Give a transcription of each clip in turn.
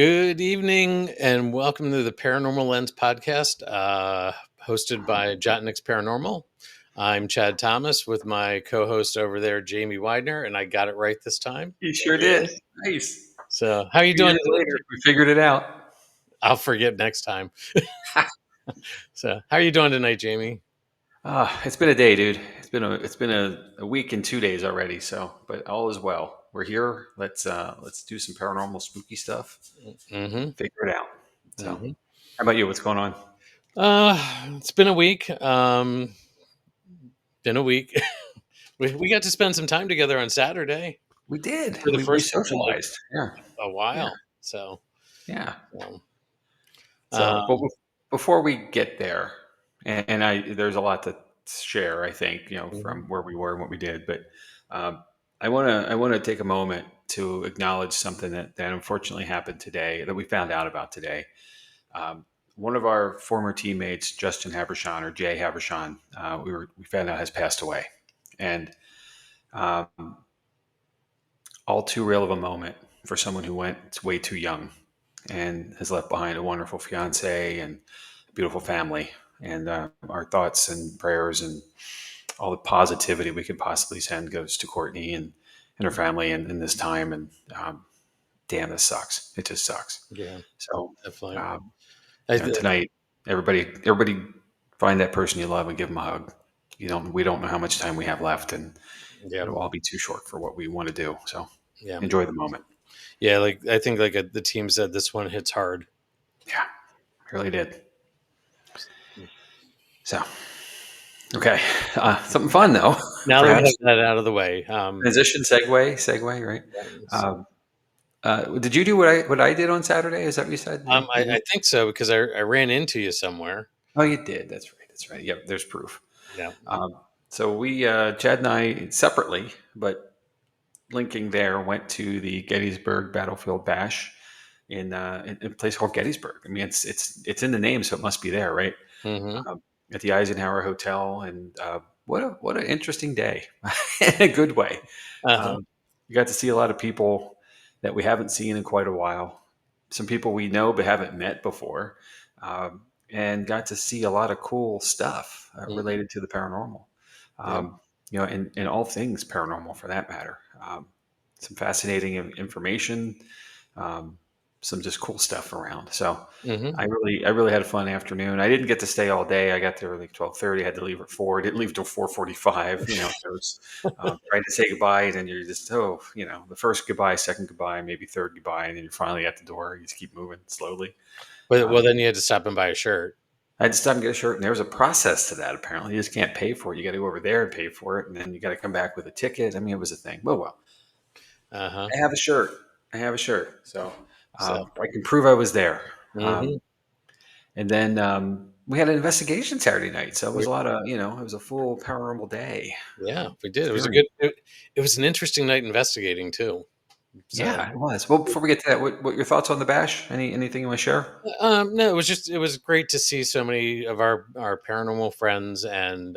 Good evening and welcome to the Paranormal Lens podcast, hosted by Jotnix Paranormal. I'm Chad Thomas with my co-host over there, Jamie Widener, and I got it right this time. You sure did. Nice. So, how are you 2 doing? years later, we figured it out. I'll forget next time. So, how are you doing tonight, Jamie? It's been a day, dude. It's been a week and 2 days already. So, but all is well. We're here. Let's do some paranormal spooky stuff. Mm-hmm. Figure it out. So, Mm-hmm. how about you? What's going on? It's been a week. Been a week. We got to spend some time together on Saturday We did. for the We first time in like socialized. Yeah. a Yeah. while. So, Yeah. um, So, um, before we get there, there's a lot to share. I think mhm. from where we were and what we did, but I want to take a moment to acknowledge something that unfortunately happened today that we found out about today. One of our former teammates, Justin Habershon or Jay Habershon, we found out has passed away, and um, all too real of a moment for someone who went way too young and has left behind a wonderful fiance and a beautiful family. And our thoughts and prayers and all the positivity we could possibly send goes to Courtney and her family in this time. And damn, this sucks. It just sucks. Yeah, So, definitely. um, I, tonight, everybody find that person you love and give them a hug. We don't know how much time we have left, and yeah, it'll all be too short for what we want to do. So, yeah, enjoy the moment. yeah. Like I think, like the team said, this one hits hard. Yeah, really did. So, okay, something fun though, Now that we have perhaps. that out of the way, Transition, segue, right? yeah, Um, did you do what I did on Saturday? Is that what you said? I think so because I ran into you somewhere. Oh, you did. That's right. That's right. Yep. There's proof. Yeah. Um, so we, Chad and I, separately, but linking there, went to the Gettysburg Battlefield Bash in a place called Gettysburg. I mean, it's in the name, so it must be there, right? Mm-hmm. Um, at the Eisenhower Hotel, and what an interesting day in a good way. Uh-huh. You got to see a lot of people that we haven't seen in quite a while. Some people we know but haven't met before, and got to see a lot of cool stuff Mm-hmm. related to the paranormal. Yeah. And all things paranormal for that matter. Some fascinating information, um, some just cool stuff around. So Mm-hmm. I really had a fun afternoon. I didn't get to stay all day. I got there like 12:30. I had to leave at 4. I didn't leave till 4:45. I was trying to say goodbye, and then you're just the first goodbye, second goodbye, maybe third goodbye, and then you're finally at the door. You just keep moving slowly. Well, Um, then you had to stop and buy a shirt. I had to stop and get a shirt, and there was a process to that. Apparently, you just can't pay for it. You got to go over there and pay for it, and then you got to come back with a ticket. I mean, it was a thing. Well, Uh-huh. I have a shirt. I have a shirt, so So. I can prove I was there. Mm-hmm. And then we had an investigation Saturday night, so it was a lot of it was a full paranormal day Yeah, we did. It was a experience. good. It was an interesting night investigating too. So. Yeah, it was. Well, before we get to that, what your thoughts on the bash? Anything you want to share? No, it was great to see so many of our paranormal friends, and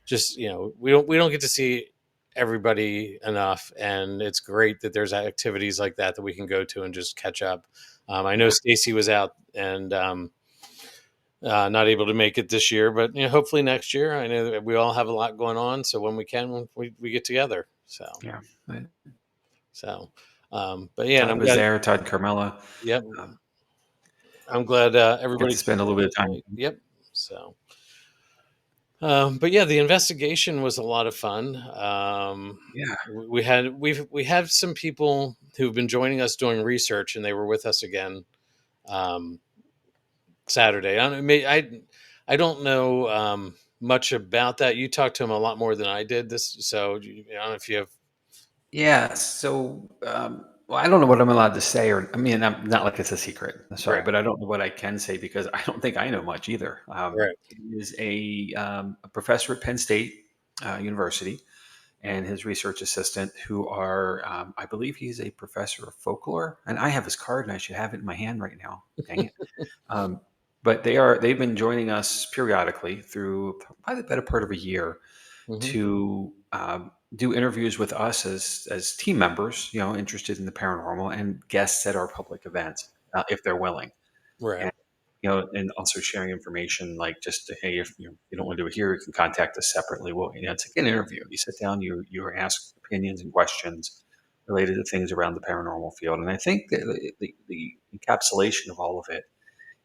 just we don't get to see everybody enough, and it's great that there's activities like that we can go to and just catch up. I know Yeah, Stacy was out and not able to make it this year, but hopefully next year. I know that we all have a lot going on, so when we can, we get together. So yeah. so, but yeah, and Todd I'm was glad. there. Todd and Carmela. Yep, Um, I'm glad got everybody to came spend a little bit of time. tonight. Yep. So. But yeah, the investigation was a lot of fun. Yeah, We have some people who've been joining us doing research, and they were with us again um, Saturday. I don't know much about that. You talked to him a lot more than I did. I don't know if you have. yeah. So, well, I don't know what I'm allowed to say, or I mean, I'm not like it's a secret. Sorry, Right, but I don't know what I can say because I don't think I know much either. right. He is a professor at Penn State University, and his research assistant, who are, I believe he's a professor of folklore. And I have his card, and I should have it in my hand right now. Dang it! Um, but they've been joining us periodically through probably the better part of a year Hmm. to do interviews with us as team members, interested in the paranormal, and guests at our public events, if they're willing. Right. And and also sharing information like just hey, if you don't want to do it here, you can contact us separately. Well, it's like an interview. You sit down, you are asked opinions and questions related to things around the paranormal field, and I think that the encapsulation of all of it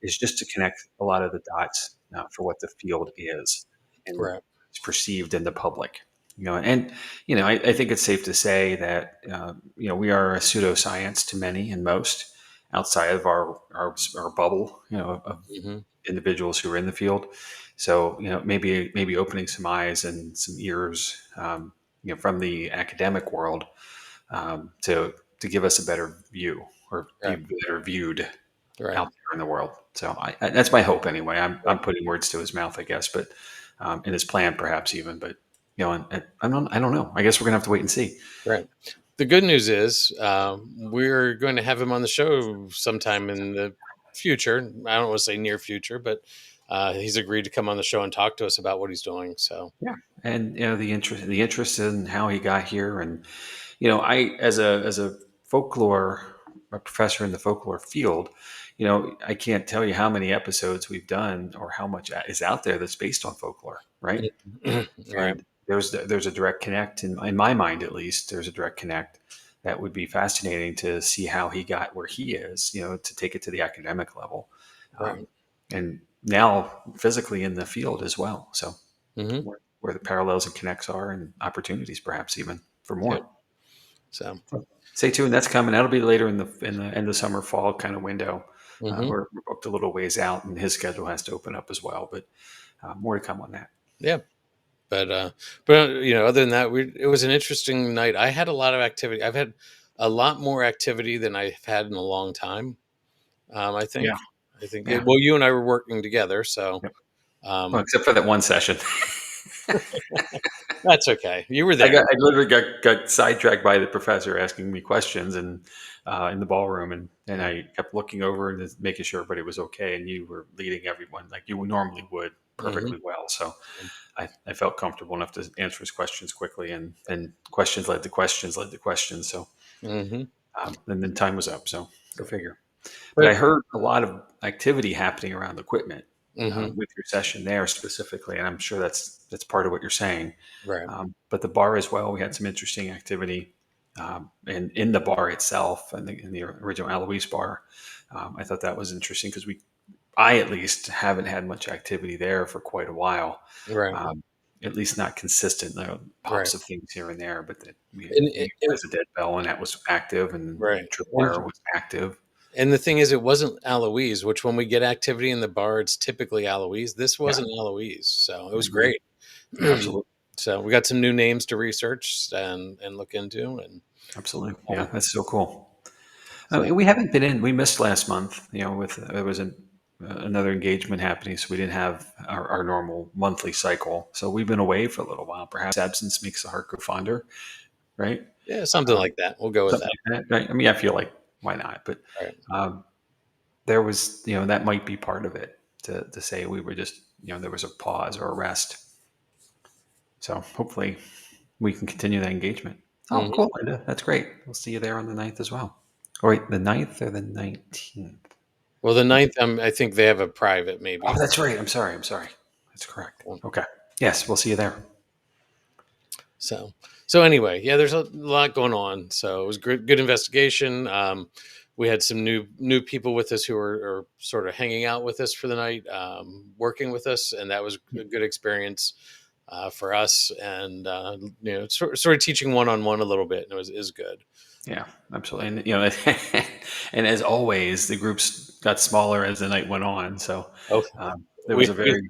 is just to connect a lot of the dots for what the field is and Right. it's perceived in the public. And I think it's safe to say that we are a pseudoscience to many and most outside of our bubble, of Hmm. individuals who are in the field. So maybe opening some eyes and some ears, from the academic world, to give us a better view or be Right. better viewed Right. out there in the world. So that's my hope anyway. I'm Right. putting words to his mouth, I guess, but in his plan perhaps even. But and I don't know. I guess we're gonna have to wait and see. Right. The good news is we're going to have him on the show sometime in the future. I don't want to say near future, but he's agreed to come on the show and talk to us about what he's doing. So, Yeah, and the interest in how he got here, and I as a folklore a professor in the folklore field, I can't tell you how many episodes we've done or how much is out there that's based on folklore, right? right. And there's a direct connect in my mind, at least. There's a direct connect that would be fascinating to see how he got where he is. To take it to the academic level, Right. and now physically in the field as well. So Hmm. where the parallels and connects are, and opportunities, perhaps even for Good. more. So, So stay tuned. That's coming. That'll be later in the end of summer, fall kind of window. hmm, We're booked a little ways out, and his schedule has to open up as well. But more to come on that. yeah. But other than that, it was an interesting night. I had a lot of activity. I've had a lot more activity than I've had in a long time. I think. Yeah, Yeah, yeah. well, you and I were working together, so Yep. Well, um, except for that one session. that's okay. You were I there. got I literally got sidetracked by the professor asking me questions and in the ballroom, and I kept looking over and just making sure everybody was okay, and you were leading everyone like you normally would Hmm. perfectly well. So I felt comfortable enough to answer his questions quickly, and questions led to questions led to questions. So Hmm. and then time was up. So go figure. But I But heard a lot of activity happening around equipment hmm, with your session there specifically, and I'm sure that's part of what you're saying. right, But the bar as well, we had some interesting activity, and in the bar itself, and in the original Alois bar, I thought that was interesting because I at least haven't had much activity there for quite a while. right, Um, at least not consistent. right, Pops of things here and there, but and we has a dead bell, and that was active, and right, tripwire was active. and the thing is, it wasn't Aloise. Which when we get activity in the bar, it's typically Aloise. This Yeah, wasn't Aloise, so it I was agree. great. Absolutely. So we got some new names to research and look into, and Absolutely. Yeah, um, that's so cool. I so mean, we haven't been in. We missed last month. With there was another engagement happening, so we didn't have our normal monthly cycle. So we've been away for a little while. Perhaps absence makes the heart go fonder, right? yeah, something Um, like that. We'll go with something that. like that, right? I mean, I feel like why not? But Right. um, there was, that might be part of it to say we were just, there was a pause or a rest. So hopefully we can continue that engagement. Oh, Hmm. cool, Linda. That's great. We'll see you there on the 9th as well. Oh, wait, the 9th or the 19th? Well, the ninth, I think they have a private, maybe. Oh, that's right. I'm sorry. I'm sorry. That's correct. Okay. Yes, we'll see you there. So, so anyway, yeah, there's a lot going on. So it was good investigation. We had some new people with us who are sort of hanging out with us for the night, working with us, and that was a good experience for us. And sort of teaching one on one a little bit, and it was is good. Yeah, absolutely. And and as always, the groups got smaller as the night went on. So Oh, there was we a we, very,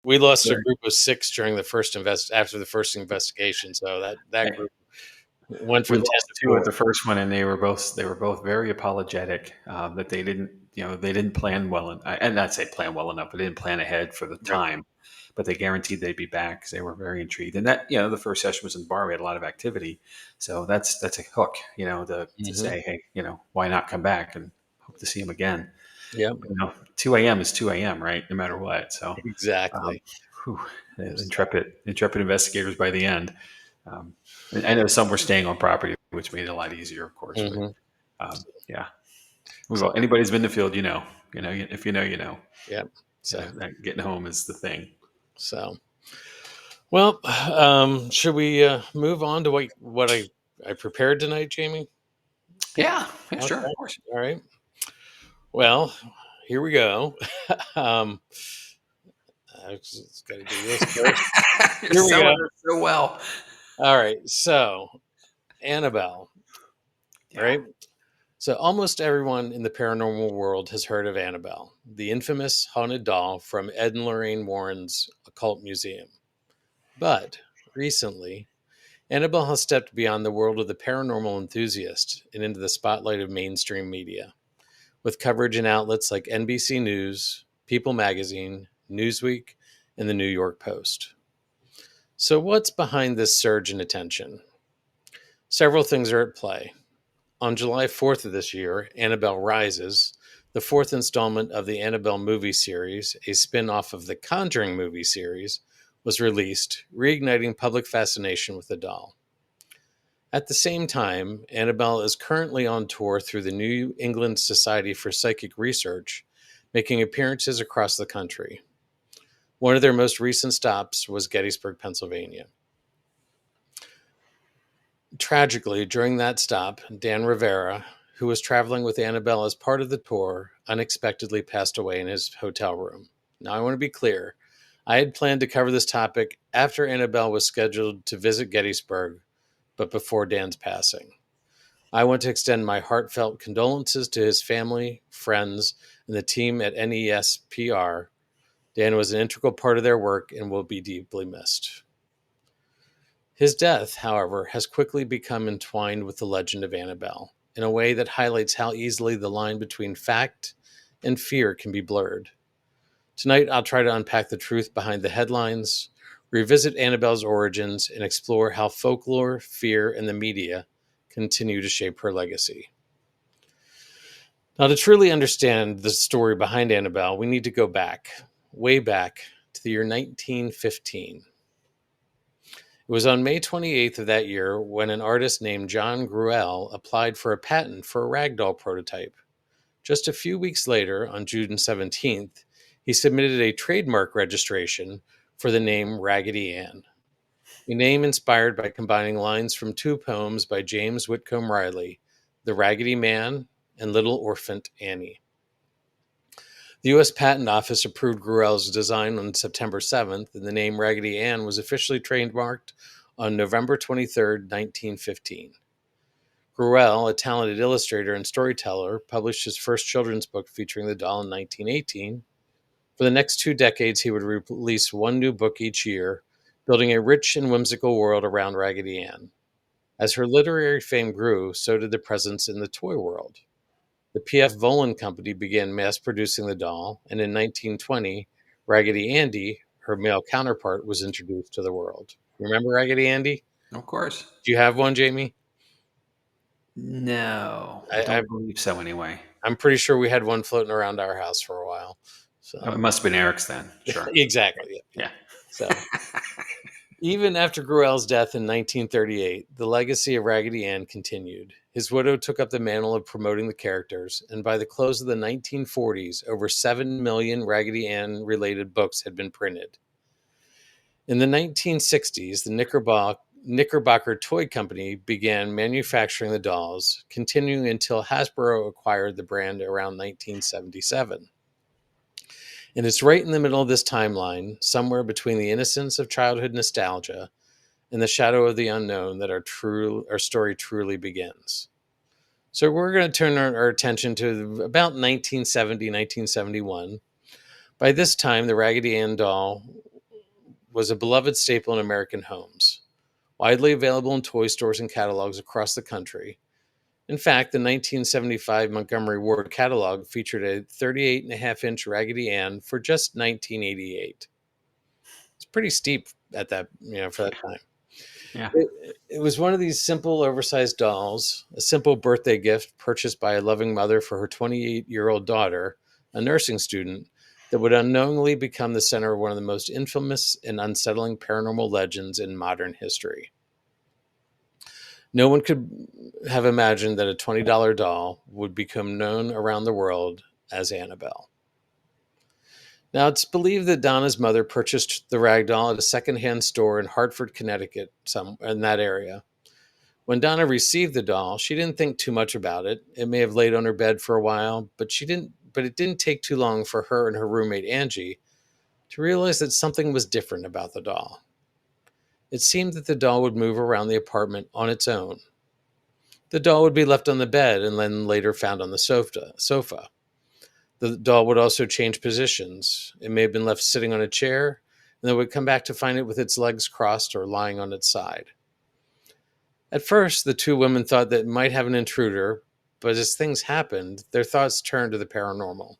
we lost a very group of six during the first after the first investigation. So that group went we from 10 lost to two at four. the first one, and they were both very apologetic that they didn't plan well, and not say plan well enough, but they didn't plan ahead for the Right. time. But they guaranteed they'd be back because they were very intrigued. And that the first session was in the bar. We had a lot of activity, so that's a hook, to Hmm. say, hey, why not come back and hope to see him again. Yeah. 2 a.m. is 2 a.m., right? No matter what. So, um, Exactly. whew, So, intrepid investigators by the end. And I know some were staying on property, which made it a lot easier, of course. But Hmm. yeah, So, well, anybody's been to the field, if you know, you know, yeah. So, that getting home is the thing. so well, should we move on to what I prepared tonight, Jamie? Yeah, yeah, Okay. sure, of course. All right. Well, here we go. um, I just got to do this first. You're Here we go. selling it so well. All right. So, Annabelle, Yeah. right? So, almost everyone in the paranormal world has heard of Annabelle, the infamous haunted doll from Ed and Lorraine Warren's Occult Museum. But recently, Annabelle has stepped beyond the world of the paranormal enthusiast and into the spotlight of mainstream media, with coverage in outlets like NBC News, People Magazine, Newsweek, and the New York Post. So, what's behind this surge in attention? Several things are at play. On July 4th of this year, Annabelle Rises, the fourth installment of the Annabelle movie series, a spin off of the Conjuring movie series, was released, reigniting public fascination with the doll. At the same time, Annabelle is currently on tour through the New England Society for Psychic Research, making appearances across the country. One of their most recent stops was Gettysburg, Pennsylvania. Tragically, during that stop, Dan Rivera, who was traveling with Annabelle as part of the tour, unexpectedly passed away in his hotel room. Now, I want to be clear. I had planned to cover this topic after Annabelle was scheduled to visit Gettysburg, but before Dan's passing. I want to extend my heartfelt condolences to his family, friends, and the team at NESPR. Dan was an integral part of their work and will be deeply missed. His death, however, has quickly become entwined with the legend of Annabelle in a way that highlights how easily the line between fact and fear can be blurred. Tonight, I'll try to unpack the truth behind the headlines, revisit Annabelle's origins, and explore how folklore, fear, and the media continue to shape her legacy. Now, to truly understand the story behind Annabelle, we need to go back, way back, to the year 1915. It was on May 28th of that year when an artist named John Gruelle applied for a patent for a ragdoll prototype. Just a few weeks later, on June 17th, he submitted a trademark registration for the name Raggedy Ann, a name inspired by combining lines from two poems by James Whitcomb Riley, The Raggedy Man and Little Orphan Annie. The U.S. Patent Office approved Gruelle's design on September 7th, and the name Raggedy Ann was officially trademarked on November 23rd, 1915. Gruelle, a talented illustrator and storyteller, published his first children's book featuring the doll in 1918. For the next 2 decades, he would release one new book each year, building a rich and whimsical world around Raggedy Ann. As her literary fame grew, so did the presence in the toy world. The P.F. Volan Company began mass producing the doll, and in 1920, Raggedy Andy, her male counterpart, was introduced to the world. Remember Raggedy Andy? Of course. Do you have one, Jamie? No, I I, don't believe so. Anyway, I'm pretty sure we had one floating around our house for a while. oh, So it must have been Eric's then. Sure. exactly, yeah, yeah. Yeah. So even after Gruelle's death in 1938, the legacy of Raggedy Ann continued. His widow took up the mantle of promoting the characters, and by the close of the 1940s, over 7 million Raggedy Ann related books had been printed. In the 1960s, the Knickerbocker Toy Company began manufacturing the dolls, continuing until Hasbro acquired the brand around 1977. And it's right in the middle of this timeline, somewhere between the innocence of childhood nostalgia and the shadow of the unknown, that our story truly begins. So we're going to turn our attention to about 1970, 1971. By this time, the Raggedy Ann doll was a beloved staple in American homes, widely available in toy stores and catalogs across the country. In fact, the 1975 Montgomery Ward catalog featured a 38.5-inch Raggedy Ann for just $19.88. It's pretty steep at that, for that time. Yeah. It was one of these simple, oversized dolls, a simple birthday gift purchased by a loving mother for her 28-year-old daughter, a nursing student, that would unknowingly become the center of one of the most infamous and unsettling paranormal legends in modern history. No one could have imagined that a $20 doll would become known around the world as Annabelle. Now, it's believed that Donna's mother purchased the rag doll at a secondhand store in Hartford, Connecticut, some in that area. When Donna received the doll, she didn't think too much about it. It may have laid on her bed for a while, but she didn't. But it didn't take too long for her and her roommate Angie to realize that something was different about the doll. It seemed that the doll would move around the apartment on its own. The doll would be left on the bed and then later found on the sofa. The doll would also change positions. It may have been left sitting on a chair, and then would come back to find it with its legs crossed or lying on its side. At first, the two women thought that it might have an intruder, but as things happened, their thoughts turned to the paranormal.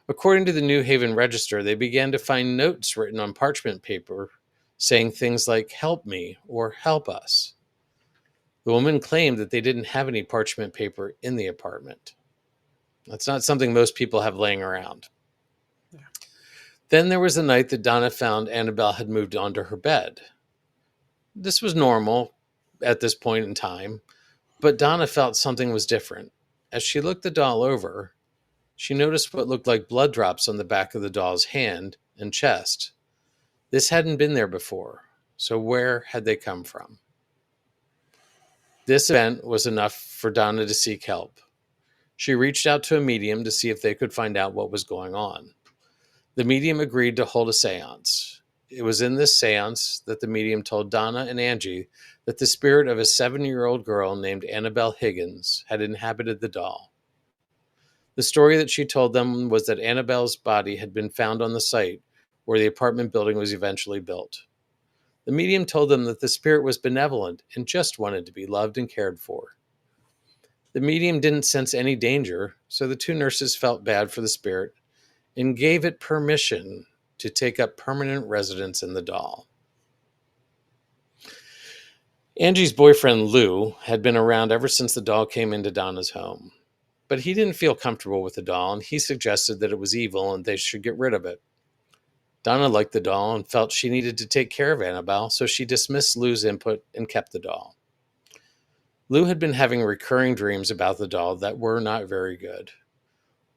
According to the New Haven Register, they began to find notes written on parchment paper saying things like, "Help me" or "Help us." The woman claimed that they didn't have any parchment paper in the apartment. That's not something most people have laying around. Yeah. Then there was the night that Donna found Annabelle had moved onto her bed. This was normal at this point in time, but Donna felt something was different. As she looked the doll over, she noticed what looked like blood drops on the back of the doll's hand and chest. This hadn't been there before, so where had they come from? This event was enough for Donna to seek help. She reached out to a medium to see if they could find out what was going on. The medium agreed to hold a seance. It was in this seance that the medium told Donna and Angie that the spirit of a 7-year-old girl named Annabelle Higgins had inhabited the doll. The story that she told them was that Annabelle's body had been found on the site where the apartment building was eventually built. The medium told them that the spirit was benevolent and just wanted to be loved and cared for. The medium didn't sense any danger, so the two nurses felt bad for the spirit and gave it permission to take up permanent residence in the doll. Angie's boyfriend, Lou, had been around ever since the doll came into Donna's home. But he didn't feel comfortable with the doll, and he suggested that it was evil and they should get rid of it. Donna liked the doll and felt she needed to take care of Annabelle, so she dismissed Lou's input and kept the doll. Lou had been having recurring dreams about the doll that were not very good.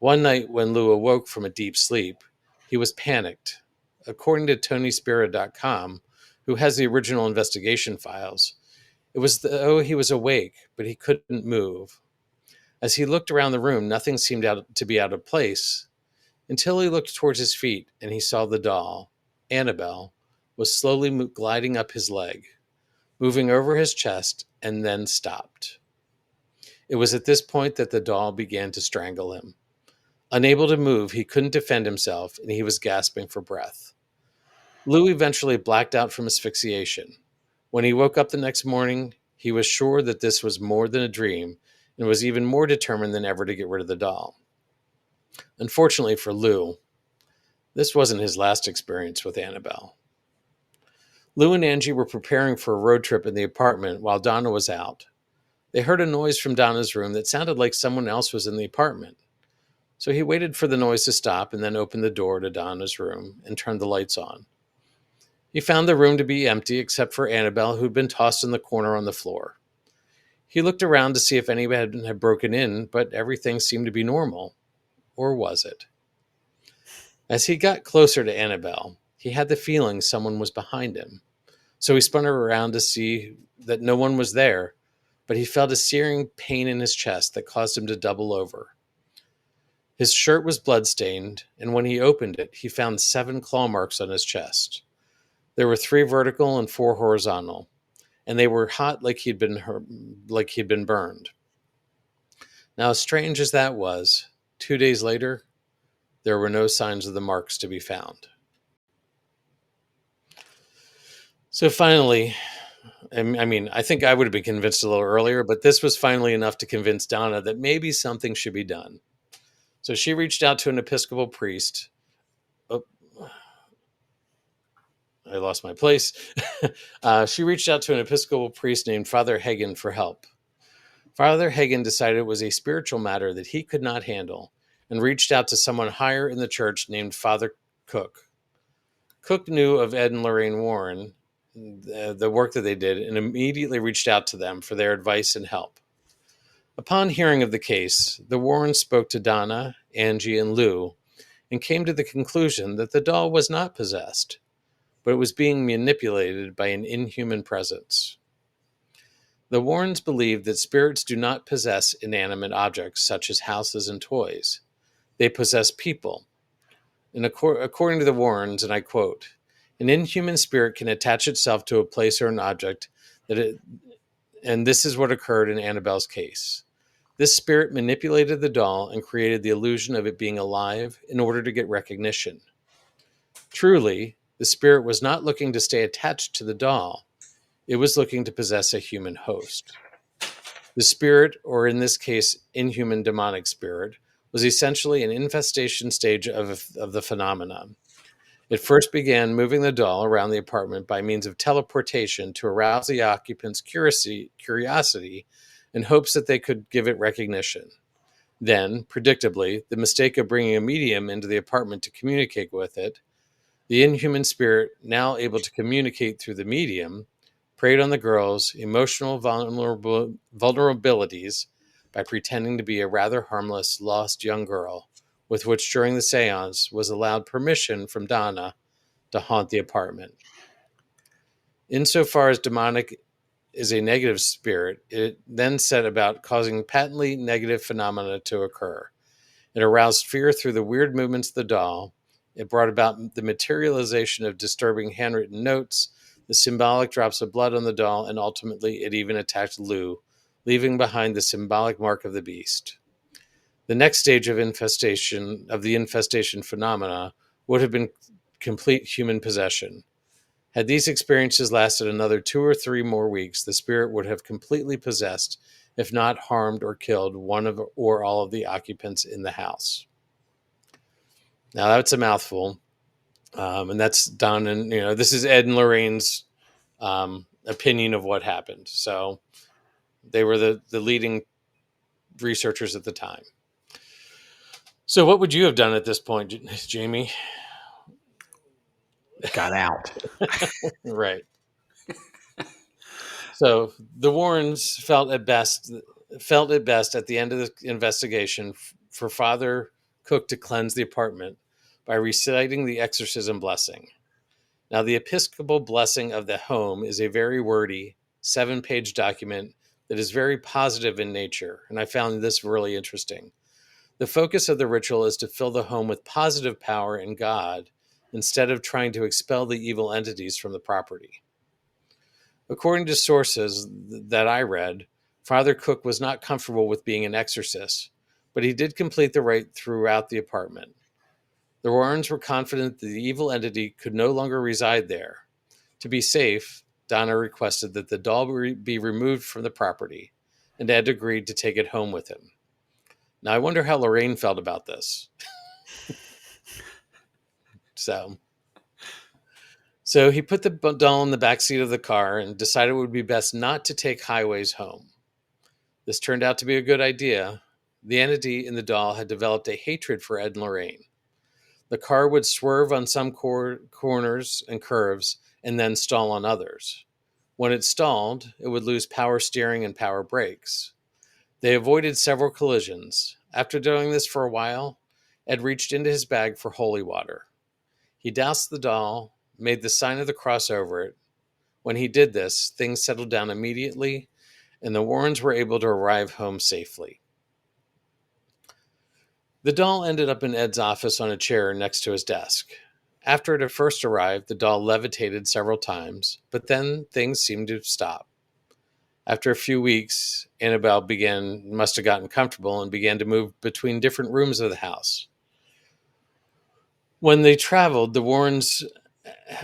One night, when Lou awoke from a deep sleep, he was panicked. According to TonySpira.com, who has the original investigation files, it was though he was awake, but he couldn't move. As he looked around the room, nothing seemed to be out of place until he looked towards his feet and he saw the doll, Annabelle, was slowly gliding up his leg, moving over his chest, and then stopped. It was at this point that the doll began to strangle him. Unable to move, he couldn't defend himself, and he was gasping for breath. Lou eventually blacked out from asphyxiation. When he woke up the next morning, he was sure that this was more than a dream and was even more determined than ever to get rid of the doll. Unfortunately for Lou, this wasn't his last experience with Annabelle. Lou and Angie were preparing for a road trip in the apartment while Donna was out. They heard a noise from Donna's room that sounded like someone else was in the apartment. So he waited for the noise to stop and then opened the door to Donna's room and turned the lights on. He found the room to be empty except for Annabelle, who'd been tossed in the corner on the floor. He looked around to see if anyone had broken in, but everything seemed to be normal. Or was it? As he got closer to Annabelle, he had the feeling someone was behind him. So he spun around to see that no one was there, but he felt a searing pain in his chest that caused him to double over. His shirt was bloodstained, and when he opened it, he found 7 claw marks on his chest. There were 3 vertical and 4 horizontal, and they were hot like he'd been burned. Now, as strange as that was, 2 days later, there were no signs of the marks to be found. So finally, I think I would have been convinced a little earlier, but this was finally enough to convince Donna that maybe something should be done. So she reached out to an Episcopal priest. Oh, I lost my place. She reached out to an Episcopal priest named Father Hagen for help. Father Hagen decided it was a spiritual matter that he could not handle and reached out to someone higher in the church named Father Cook. Cook knew of Ed and Lorraine Warren, the work that they did and immediately reached out to them for their advice and help. Upon hearing of the case, the Warrens spoke to Donna, Angie, and Lou and came to the conclusion that the doll was not possessed, but it was being manipulated by an inhuman presence. The Warrens believed that spirits do not possess inanimate objects such as houses and toys. They possess people. And according to the Warrens, and I quote, an inhuman spirit can attach itself to a place or an object and this is what occurred in Annabelle's case. This spirit manipulated the doll and created the illusion of it being alive in order to get recognition. Truly, the spirit was not looking to stay attached to the doll. It was looking to possess a human host. The spirit, or in this case, inhuman demonic spirit, was essentially an infestation stage of the phenomenon. It first began moving the doll around the apartment by means of teleportation to arouse the occupants' curiosity in hopes that they could give it recognition. Then, predictably, the mistake of bringing a medium into the apartment to communicate with it, the inhuman spirit, now able to communicate through the medium, preyed on the girl's emotional vulnerabilities by pretending to be a rather harmless, lost young girl, with which during the seance was allowed permission from Donna to haunt the apartment. Insofar as demonic is a negative spirit, it then set about causing patently negative phenomena to occur. It aroused fear through the weird movements of the doll. It brought about the materialization of disturbing handwritten notes, the symbolic drops of blood on the doll, and ultimately it even attacked Lou, leaving behind the symbolic mark of the beast. The next stage of the infestation phenomena would have been complete human possession. Had these experiences lasted another 2 or 3 more weeks, the spirit would have completely possessed, if not harmed or killed, one of or all of the occupants in the house. Now that's a mouthful, and that's done. And this is Ed and Lorraine's opinion of what happened. So they were the leading researchers at the time. So what would you have done at this point, Jamie? Got out. Right. So the Warrens felt it best at the end of the investigation for Father Cook to cleanse the apartment by reciting the exorcism blessing. Now, the Episcopal blessing of the home is a very wordy 7-page document that is very positive in nature, and I found this really interesting. The focus of the ritual is to fill the home with positive power in God instead of trying to expel the evil entities from the property. According to sources that I read, Father Cook was not comfortable with being an exorcist, but he did complete the rite throughout the apartment. The Warrens were confident that the evil entity could no longer reside there. To be safe, Donna requested that the doll be removed from the property, and Ed agreed to take it home with him. Now, I wonder how Lorraine felt about this. So he put the doll in the backseat of the car and decided it would be best not to take highways home. This turned out to be a good idea. The entity in the doll had developed a hatred for Ed and Lorraine. The car would swerve on some corners and curves and then stall on others. When it stalled, it would lose power steering and power brakes. They avoided several collisions. After doing this for a while, Ed reached into his bag for holy water. He doused the doll, made the sign of the cross over it. When he did this, things settled down immediately, and the Warrens were able to arrive home safely. The doll ended up in Ed's office on a chair next to his desk. After it had first arrived, the doll levitated several times, but then things seemed to stop. After a few weeks, Annabelle must have gotten comfortable and began to move between different rooms of the house. When they traveled, the Warrens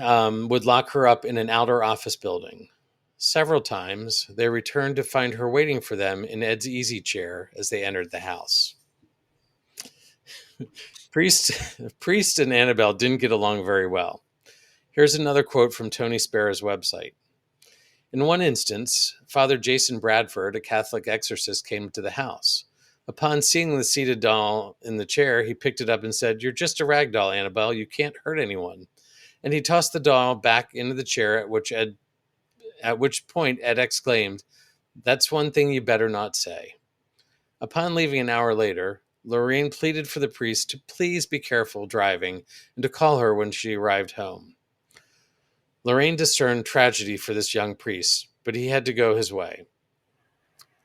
would lock her up in an outer office building. Several times, they returned to find her waiting for them in Ed's easy chair as they entered the house. Priest and Annabelle didn't get along very well. Here's another quote from Tony Sparrow's website. In one instance, Father Jason Bradford, a Catholic exorcist, came to the house. Upon seeing the seated doll in the chair, he picked it up and said, "You're just a rag doll, Annabelle. You can't hurt anyone." And he tossed the doll back into the chair, at which Ed at which point Ed exclaimed, "That's one thing you better not say." Upon leaving an hour later, Lorraine pleaded for the priest to please be careful driving and to call her when she arrived home. Lorraine discerned tragedy for this young priest, but he had to go his way.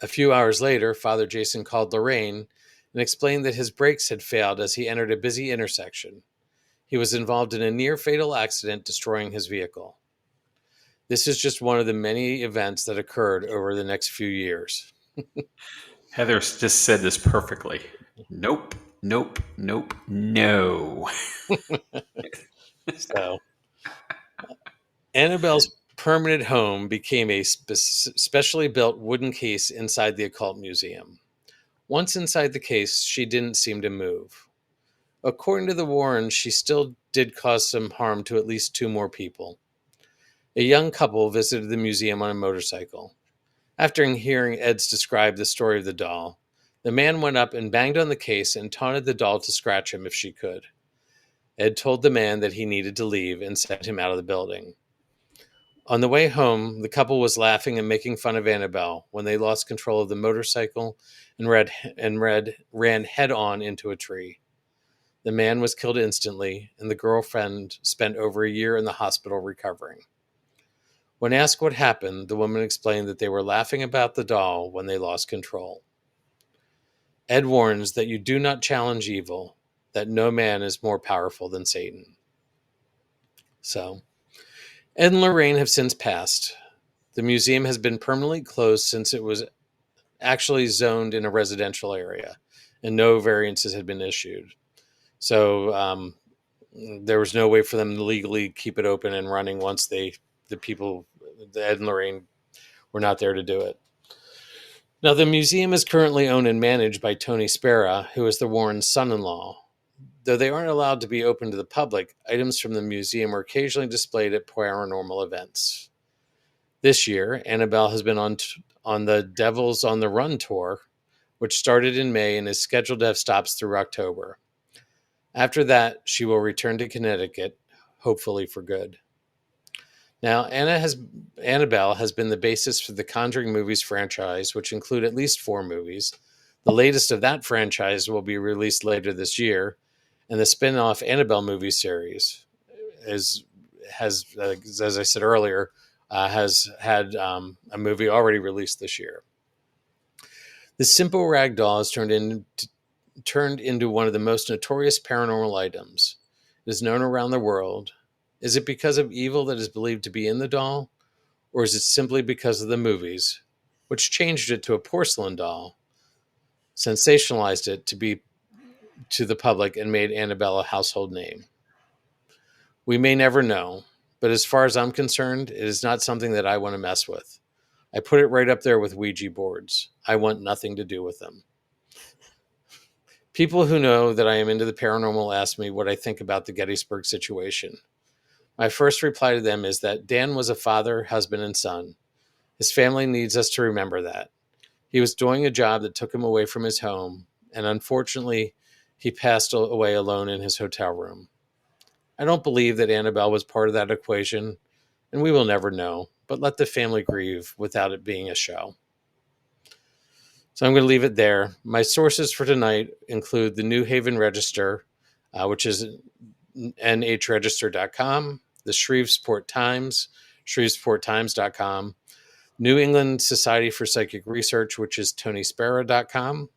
A few hours later, Father Jason called Lorraine and explained that his brakes had failed as he entered a busy intersection. He was involved in a near fatal accident, destroying his vehicle. This is just one of the many events that occurred over the next few years. Heather just said this perfectly. Nope, nope, nope, no. So, Annabelle's permanent home became a specially built wooden case inside the occult museum. Once inside the case, she didn't seem to move. According to the Warrens, she still did cause some harm to at least two more people. A young couple visited the museum on a motorcycle. After hearing Ed's describe the story of the doll, the man went up and banged on the case and taunted the doll to scratch him if she could. Ed told the man that he needed to leave and sent him out of the building. On the way home, the couple was laughing and making fun of Annabelle when they lost control of the motorcycle and ran head on into a tree. The man was killed instantly, and the girlfriend spent over a year in the hospital recovering. When asked what happened, the woman explained that they were laughing about the doll when they lost control. Ed warns that you do not challenge evil, that no man is more powerful than Satan. So, Ed and Lorraine have since passed. The museum has been permanently closed since it was actually zoned in a residential area, and no variances had been issued. So there was no way for them to legally keep it open and running once the people, Ed and Lorraine, were not there to do it. Now, the museum is currently owned and managed by Tony Spera, who is the Warrens' son-in-law. Though they aren't allowed to be open to the public, items from the museum are occasionally displayed at paranormal events. This year, Annabelle has been on the Devils on the Run tour, which started in May and is scheduled to have stops through October. After that, she will return to Connecticut, hopefully for good. Now, Annabelle has been the basis for the Conjuring movies franchise, which include at least 4 movies. The latest of that franchise will be released later this year, and the spin-off Annabelle movie series has, as I said earlier, has had a movie already released this year. The simple rag doll has turned into one of the most notorious paranormal items. It is known around the world. Is it because of evil that is believed to be in the doll? Or is it simply because of the movies, which changed it to a porcelain doll, sensationalized it to the public, and made Annabelle a household name? We may never know, but as far as I'm concerned, it is not something that I want to mess with. I put it right up there with Ouija boards. I want nothing to do with them. People who know that I am into the paranormal ask me what I think about the Gettysburg situation. My first reply to them is that Dan was a father, husband, and son. His family needs us to remember that. He was doing a job that took him away from his home, and unfortunately, he passed away alone in his hotel room. I don't believe that Annabelle was part of that equation, and we will never know, but let the family grieve without it being a show. So I'm going to leave it there. My sources for tonight include the New Haven Register, which is nhregister.com, the Shreveport Times, shreveporttimes.com, New England Society for Psychic Research, which is tonyspera.com,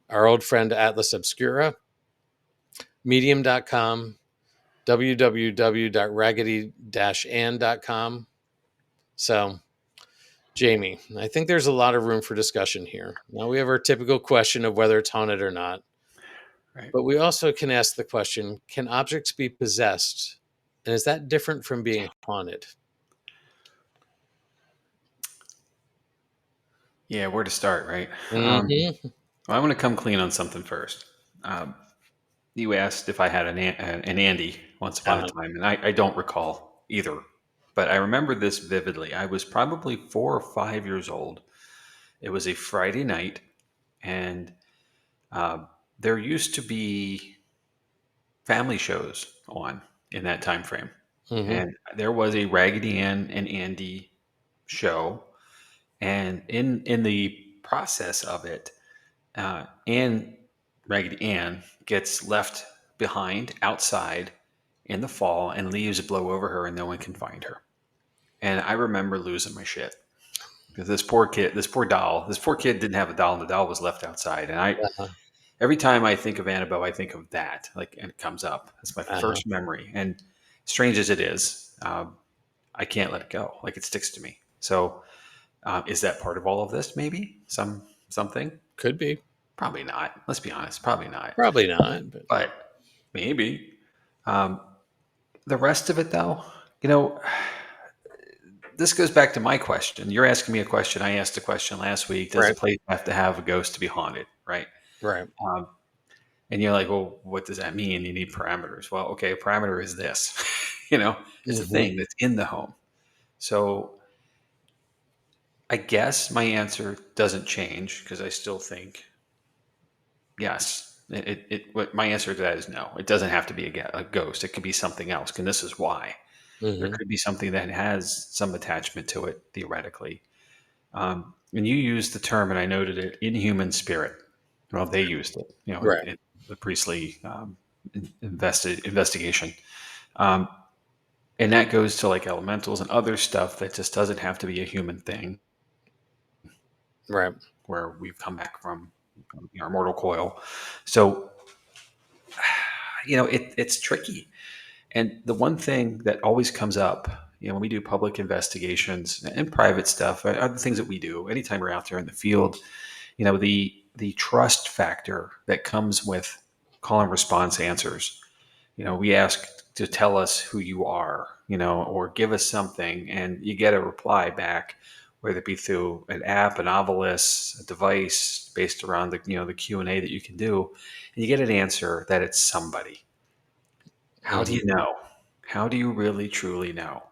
our old friend Atlas Obscura, medium.com, www.raggedy-ann.com. So, Jamie, I think there's a lot of room for discussion here. Now we have our typical question of whether it's haunted or not, Right. but we also can ask the question, can objects be possessed? And is that different from being haunted? Yeah, where to start, right? Mm-hmm. Well, I want to come clean on something first. You asked if I had an Andy once upon a time, and I don't recall either. But I remember this vividly. I was probably 4 or 5 years old. It was a Friday night, and there used to be family shows on in that time frame. Mm-hmm. And there was a Raggedy Ann and Andy show, and in the process of it, Raggedy Ann gets left behind outside in the fall, and leaves blow over her, and no one can find her. And I remember losing my shit because this poor doll, this poor kid didn't have a doll, and the doll was left outside. And Uh-huh. every time I think of Annabelle, I think of that, like, and it comes up. It's my Uh-huh. first memory, and strange as it is, I can't let it go. Like, it sticks to me. So, is that part of all of this? Maybe something. Could be. Probably not. Let's be honest. Probably not. Probably not, but But maybe. Um, the rest of it, though, you know, this goes back to my question. You're asking me a question. I asked a question last week. Does a right, place have to have a ghost to be haunted? Right. right. Um, and you're like, well, what does that mean? You need parameters. Well, okay, a parameter is this. It's a Hmm. thing that's in the home. So I guess my answer doesn't change because I still think yes. What my answer to that is no. It doesn't have to be a ghost. It could be something else. And this is why. There Hmm. could be something that has some attachment to it, theoretically. And you used the term, and I noted it, inhuman spirit. Well, they used it, Right, in the Priestley investigation. Um, and that goes to like elementals and other stuff that just doesn't have to be a human thing, right, where we've come back from our mortal coil. So, it's tricky. And the one thing that always comes up, when we do public investigations and private stuff, are the things that we do anytime we're out there in the field. The trust factor that comes with call and response answers. We ask to tell us who you are, or give us something, and you get a reply back, whether it be through an app, a novelist, a device based around the Q&A that you can do, and you get an answer that it's somebody. How do hmm you know? How do you really truly know?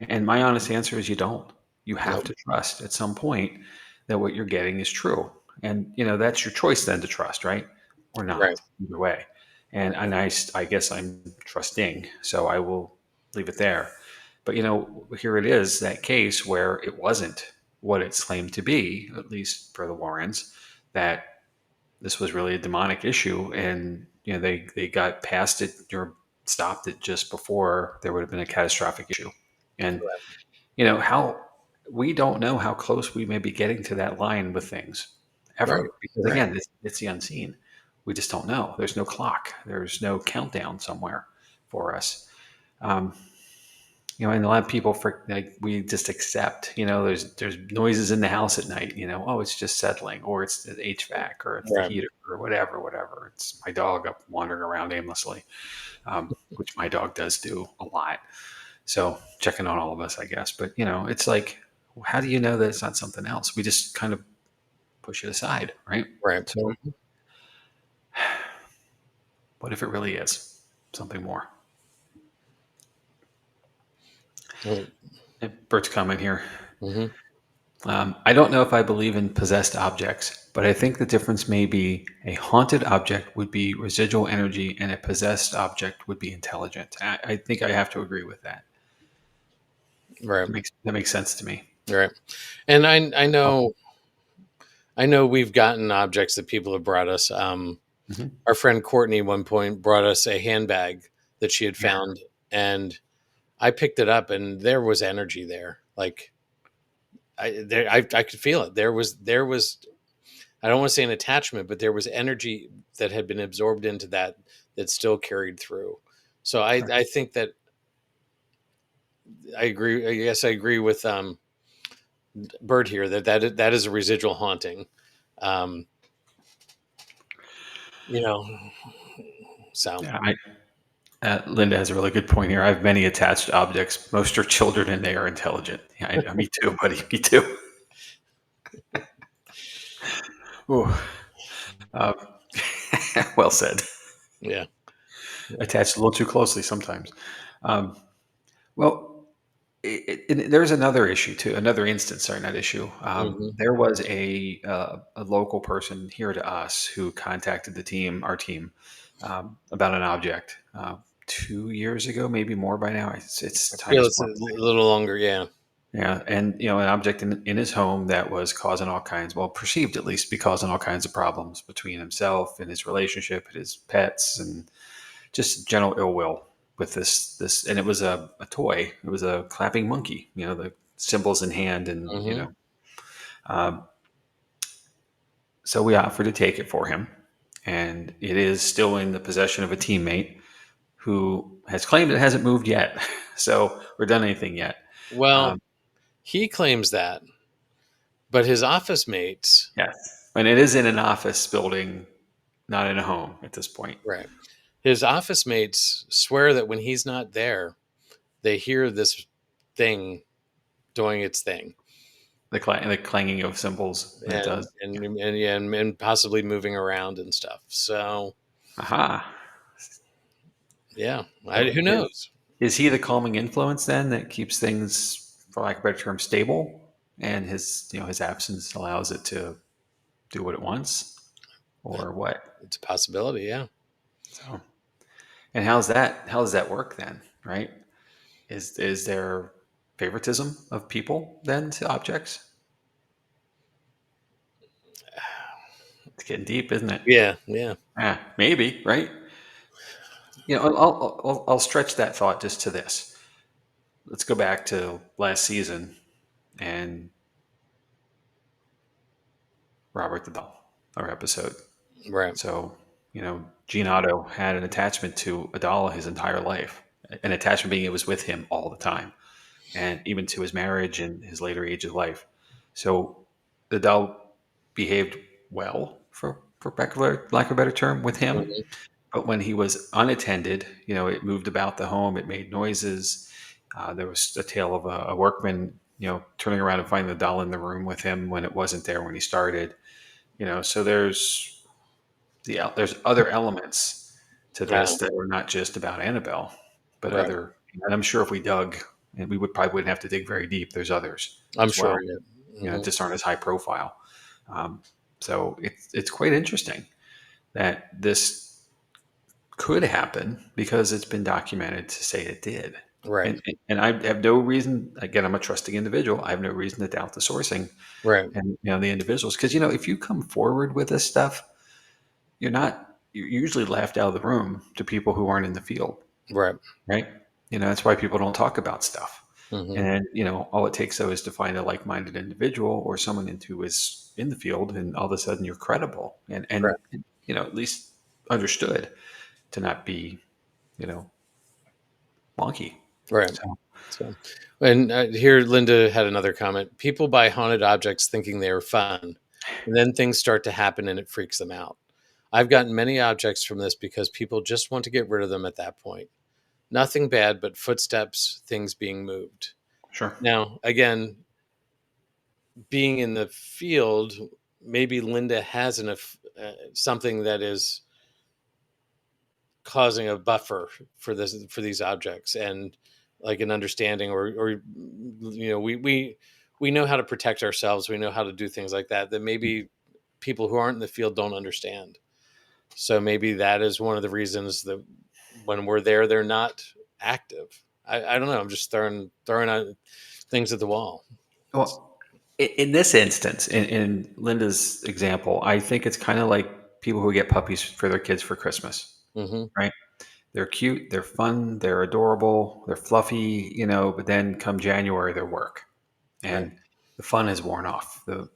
And my honest answer is you don't. You have nope, to trust at some point that what you're getting is true. And that's your choice then to trust, right? Or right, not, either way. And I guess I'm trusting, so I will leave it there. But here it is, that case where it wasn't what it's claimed to be, at least for the Warrens, that this was really a demonic issue, and they got past it or stopped it just before there would have been a catastrophic issue. And how we don't know how close we may be getting to that line with things right, ever, because right, again, it's the unseen. We just don't know. There's no clock. There's no countdown somewhere for us. Um, and a lot of people, like, we just accept. There's noises in the house at night. Oh, it's just settling, or it's the HVAC, or it's the right, heater, or whatever. It's my dog up wandering around aimlessly, which my dog does do a lot. So checking on all of us, I guess. But it's like, how do you know that it's not something else? We just kind of push it aside, right? right. So what if it really is something more? Bert's comment here. Mm-hmm. I don't know if I believe in possessed objects, but I think the difference may be a haunted object would be residual energy, and a possessed object would be intelligent. I think I have to agree with that. Right, That makes sense to me. right. And I Oh, know we've gotten objects that people have brought us. mhm. Our friend Courtney at one point brought us a handbag that she had Yeah, found, and I picked it up, and there was energy there. Like I could feel it. There was. I don't want to say an attachment, but there was energy that had been absorbed into that still carried through. So right. I think that I agree. I guess I agree with Bird here that is a residual haunting. Um, you know, so Yeah, Linda has a really good point here. I have many attached objects. Most are children, and they are intelligent. Yeah, me too, buddy. Me too. Ooh, uh, well said. yeah. Yeah. Attached a little too closely sometimes. Um, well, there's another issue too. Another instance. Sorry, not issue. Hmm. There was a local person here to us who contacted our team, about an object. 2 years ago, maybe more by now. It's I time feel is it's a flying. little longer. Yeah. Yeah, and an object in his home that was causing all kinds, well, perceived at least, to be causing all kinds of problems between himself and his relationship and his pets, and just general ill will with this. And it was a toy. It was a clapping monkey. The symbols in hand, and Hmm. Um, so we offered to take it for him, and it is still in the possession of a teammate who has claimed it hasn't moved yet. So or done anything yet. Well, Um, he claims that, but his office mates, yes, and it is in an office building, not in a home at this point. right? His office mates swear that when he's not there, they hear this thing doing its thing, The clanging of cymbals that it and does. yeah, and possibly moving around and stuff. So Aha. yeah, So who knows? is he the calming influence then that keeps things, for lack of a better term, stable, and his absence allows it to do what it wants, or what? It's a possibility. Yeah. So, and how does that work then? Right? Is there favoritism of people then to objects? It's getting deep, isn't it? Yeah. Yeah. Maybe, right? I'll stretch that thought just to this. Let's go back to last season and Robert the Doll, our episode. Right. So, Gene Otto had an attachment to a doll his entire life. An attachment being it was with him all the time, and even to his marriage and his later age of life. So the doll behaved well, for lack of a better term, with him. Mhm. But when he was unattended, it moved about the home. It made noises. There was a tale of a workman, turning around and finding the doll in the room with him when it wasn't there when he started. So there's other elements to Yeah. this that are not just about Annabelle, but Right. other. And I'm sure if we dug, and we probably wouldn't have to dig very deep. There's others I'm as well, sure. Yeah. Hmm. just aren't as high profile. Um, so it's quite interesting that this could happen because it's been documented to say it did. Right. And I have no reason. Again, I'm a trusting individual. I have no reason to doubt the sourcing Right. and the individuals, because if you come forward with this stuff, you're usually laughed out of the room to people who aren't in the field, Right. right? That's why people don't talk about stuff. Hmm. And all it takes though is to find a like-minded individual or someone who is in the field, and all of a sudden you're credible and Right. at least understood to not be you know wonky. Right. So So, and here Linda had another comment. People buy haunted objects thinking they are fun, and then things start to happen and it freaks them out. I've gotten many objects from this because people just want to get rid of them at that point. Nothing bad, but footsteps, things being moved. sure. Now, again, being in the field, maybe Linda has something that is causing a buffer for these objects, and like an understanding, or we know how to protect ourselves, we know how to do things like that, that maybe people who aren't in the field don't understand. So maybe that is one of the reasons that when we're there they're not active. I don't know, I'm just throwing out things at the wall. Well, in this instance, in Linda's example, I think it's kind of like people who get puppies for their kids for Christmas, Hmm. right? They're cute, they're fun, they're adorable, they're fluffy, but then come January, they're work, Right. and the fun has worn off. The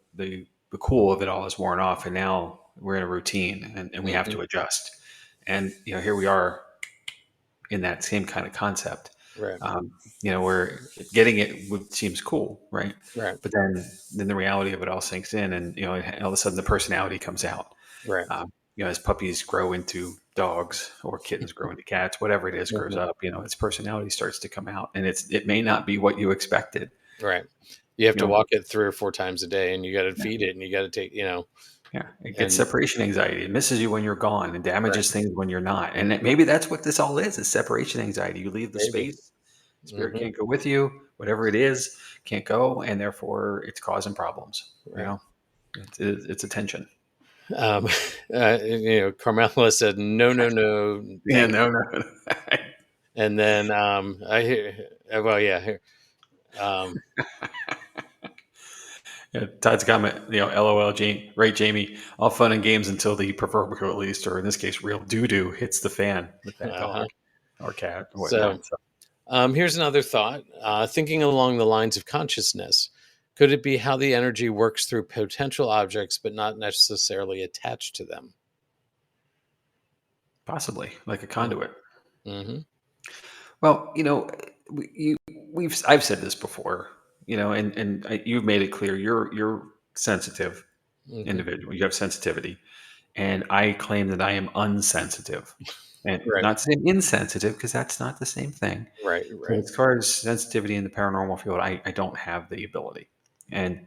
cool of it all is worn off, and now we're in a routine, and we have Hmm. to adjust. And here we are in that same kind of concept. Right. Where getting it seems cool, right? Right. But then the reality of it all sinks in, and all of a sudden the personality comes out. Right. As puppies grow into dogs or kittens grow into cats, whatever it is grows Hmm. up. Its personality starts to come out, and it may not be what you expected. Right. You have You to know, walk it 3 or 4 times a day, and you got to feed it, and you got to take, yeah, it gets and separation anxiety. It misses you when you're gone and right. damages things when you're not. And maybe that's what this all is separation anxiety. You leave the Maybe. space, spirit Hmm. can't go with you, whatever it is, can't go, and therefore it's causing problems. Right. It's a tension. Um, Carmela said, no, no, no, Yeah, thank no, you. no. And then I hear, well, yeah, Um, Yeah, Todd's comment, LOL, right, Jamie, all fun and games until the proverbial, at least, or in this case, real doo-doo hits the fan with that uh-huh. dog or cat or So whatnot. So, here's another thought. Thinking along the lines of consciousness, could it be how the energy works through potential objects, but not necessarily attached to them? possibly like a conduit. Mm-hmm. Well, we, you, I've said this before, you've made it clear you're sensitive Mm-hmm. individual. You have sensitivity, and I claim that I am unsensitive, and Right. not saying insensitive because that's not the same thing. Right. But Right. as far as sensitivity in the paranormal field, I don't have the ability. And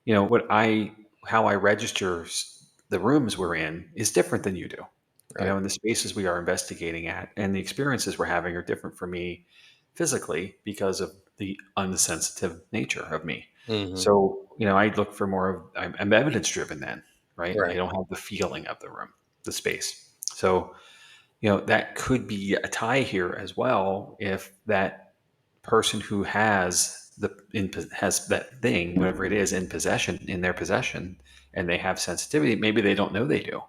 what how I register the rooms we're in is different than you do. Right. And the spaces we are investigating at and the experiences we're having are different for me physically because of the unsensitive nature of me. Mm-hmm. So, I look for more of, I'm evidence driven then, right? I Right. don't have the feeling of the room, the space. So, that could be a tie here as well if that person who has that thing, whatever it is, in their possession, and they have sensitivity, maybe they don't know they do,